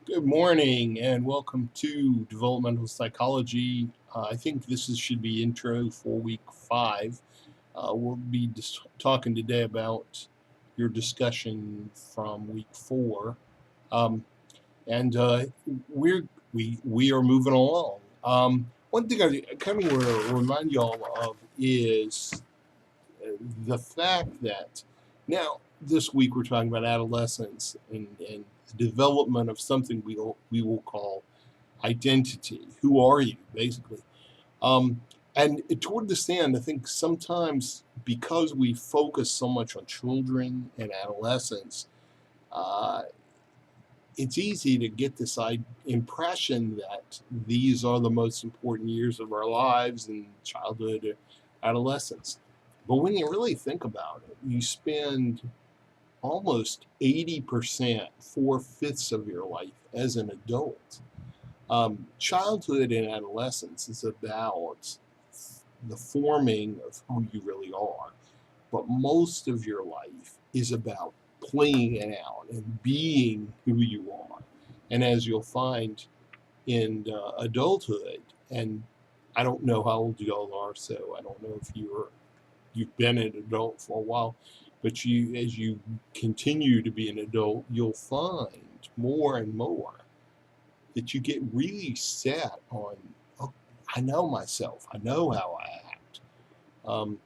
Good morning and welcome to Developmental Psychology. I think should be intro for week 5. We'll be talking today about your discussion from week 4, um, and we are moving along. One thing I kind of want to remind y'all of is the fact that now this week we're talking about adolescence and the development of something we will call identity. Who are you, basically? Um, and toward this end, I think sometimes because we focus so much on children and adolescents, uh, it's easy to get this impression that these are the most important years of our lives in childhood, adolescence. But when you really think about it, you spend almost 80%, 4/5 of your life as an adult. Childhood and adolescence is about the forming of who you really are, but most of your life is about playing it out and being who you are. And as you'll find in adulthood, and I don't know how old y'all are, so I don't know if you've been an adult for a while, but as you continue to be an adult, you'll find more and more that you get really set on, oh, I know myself, I know how I act. Um,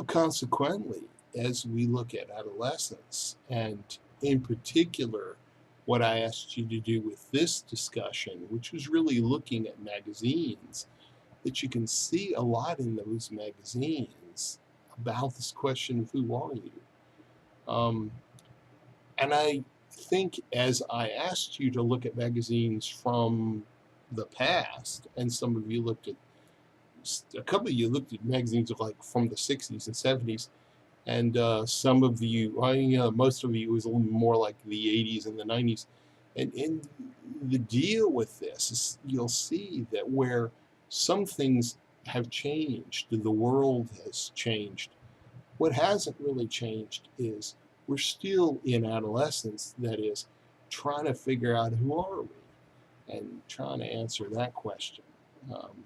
Consequently, as we look at adolescence, and in particular, what I asked you to do with this discussion, which was really looking at magazines, that you can see a lot in those magazines about this question of who are you. Um, and I think as I asked you to look at magazines from the past, and some of you looked at, a couple of you looked at magazines of like from the 60s and 70s, and some of you, most of you was a little more like the 80s and the 90s. And the deal with this is you'll see that where some things have changed, the world has changed. What hasn't really changed is we're still in adolescence, that is, trying to figure out who are we and trying to answer that question. Um,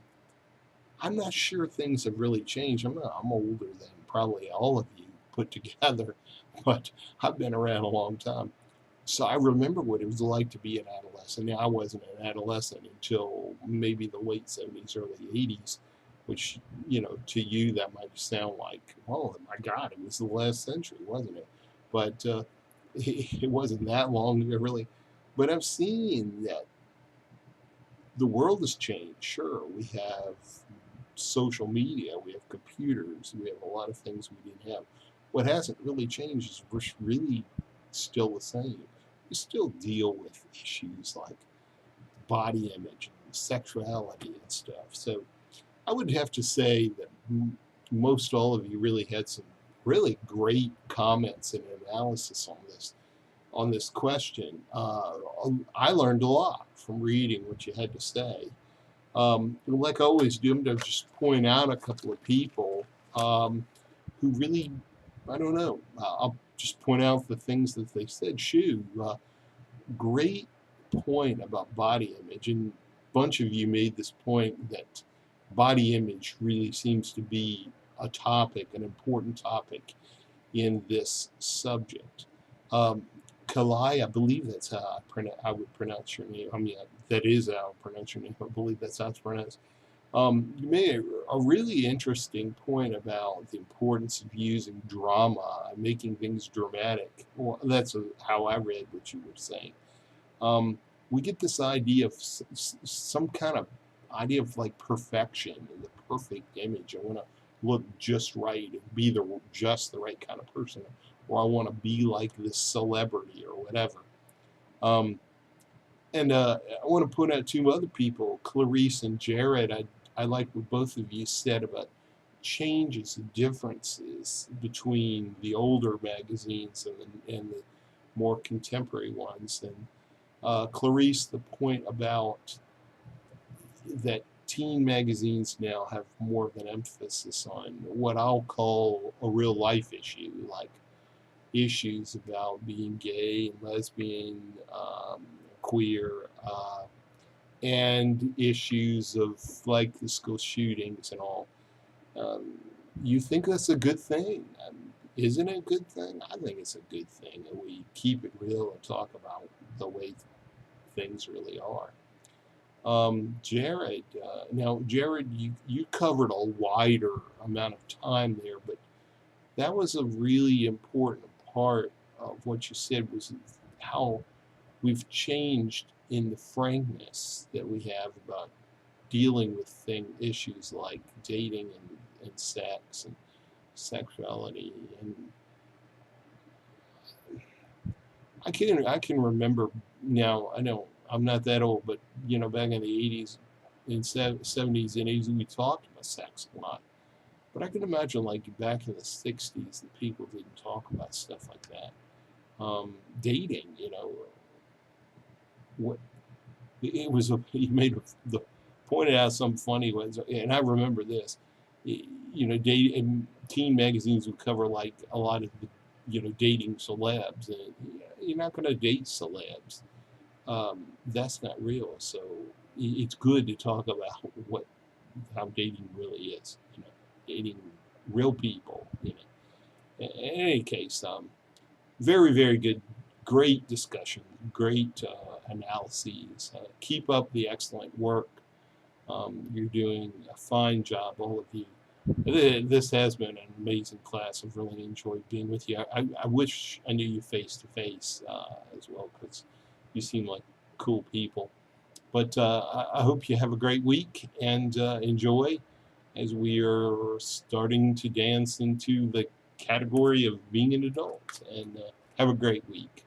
I'm not sure things have really changed. I'm older than probably all of you put together, but I've been around a long time. So I remember what it was like to be an adolescent. Now, I wasn't an adolescent until maybe the late 70s, early 80s, which, to you that might sound like, oh my God, it was the last century, wasn't it? But it wasn't that long, really. But I've seen that the world has changed. Sure, we have social media, we have computers, we have a lot of things we didn't have. What hasn't really changed is we're really still the same. We still deal with issues like body image and sexuality and stuff. So I would have to say that most all of you really had some really great comments and analysis on this question. I learned a lot from reading what you had to say. Like I always do, I'm going to just point out a couple of people who really, I don't know, I'll just point out the things that they said. Great point about body image, and a bunch of you made this point that body image really seems to be a topic, an important topic in this subject. Kalai, I believe that's how I would pronounce your name. I mean, that is how I pronounce your name. I believe that's how it's pronounced. You made a really interesting point about the importance of using drama and making things dramatic. Well, that's how I read what you were saying. We get this idea of some kind of idea of like perfection and the perfect image. I want to look just right and be just the right kind of person, or I want to be like this celebrity or whatever. Um, and I want to point out two other people, Clarice and Jared. I like what both of you said about changes and differences between the older magazines and the more contemporary ones. And Clarice, the point about that teen magazines now have more of an emphasis on what I'll call a real life issue, like issues about being gay and lesbian, queer, and issues of like the school shootings and all. Um, you think that's a good thing? Isn't it a good thing? I think it's a good thing, and we keep it real and talk about the way things really are. Jared, now Jared, you covered a wider amount of time there, but that was a really important part of what you said was how we've changed in the frankness that we have about dealing with issues like dating and sex and sexuality. And I can remember now. I know I'm not that old, but back in the 80s and 70s and 80s we talked about sex a lot. But I can imagine like back in the 60s that people didn't talk about stuff like that. Dating, what it was he made the pointed out some funny ones, and I remember this. Teen magazines would cover like a lot of the, dating celebs, and you're not going to date celebs. That's not real. So it's good to talk about how dating really is. Dating real people. In any case, very, very good, great discussion, great analyses. Keep up the excellent work. You're doing a fine job, all of you. This has been an amazing class. I've really enjoyed being with you. I wish I knew you face to face as well, because you seem like cool people. But I hope you have a great week and enjoy as we are starting to dance into the category of being an adult. And have a great week.